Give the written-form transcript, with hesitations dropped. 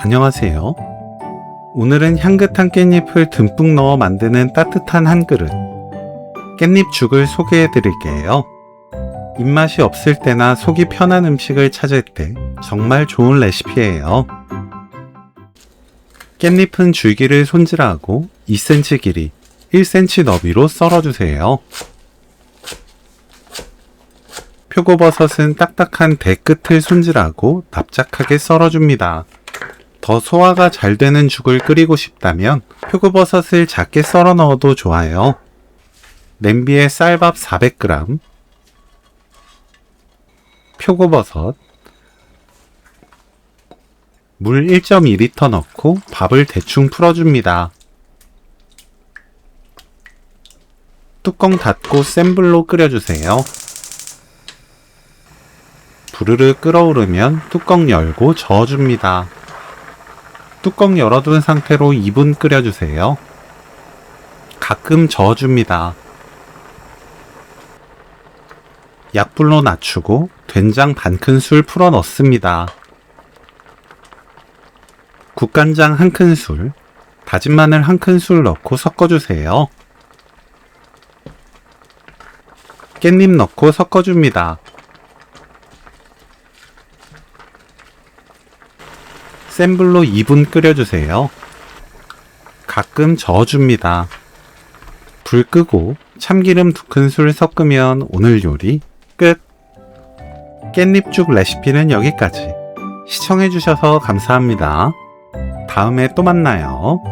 안녕하세요. 오늘은 향긋한 깻잎을 듬뿍 넣어 만드는 따뜻한 한 그릇 깻잎죽을 소개해 드릴게요. 입맛이 없을 때나 속이 편한 음식을 찾을 때 정말 좋은 레시피예요. 깻잎은 줄기를 손질하고 2cm 길이, 1cm 너비로 썰어주세요. 표고버섯은 딱딱한 대 끝을 손질하고 납작하게 썰어줍니다. 더 소화가 잘 되는 죽을 끓이고 싶다면 표고버섯을 작게 썰어 넣어도 좋아요. 냄비에 쌀밥 400g, 표고버섯, 물 1.2리터 넣고 밥을 대충 풀어줍니다. 뚜껑 닫고 센 불로 끓여주세요. 부르르 끓어오르면 뚜껑 열고 저어줍니다. 뚜껑 열어둔 상태로 2분 끓여주세요. 가끔 저어줍니다. 약불로 낮추고 된장 반큰술 풀어 넣습니다. 국간장 1큰술, 다진 마늘 1큰술 넣고 섞어주세요. 깻잎 넣고 섞어줍니다. 센 불로 2분 끓여주세요. 가끔 저어줍니다. 불 끄고 참기름 2큰술 섞으면 오늘 요리 끝! 깻잎죽 레시피는 여기까지. 시청해주셔서 감사합니다. 다음에 또 만나요.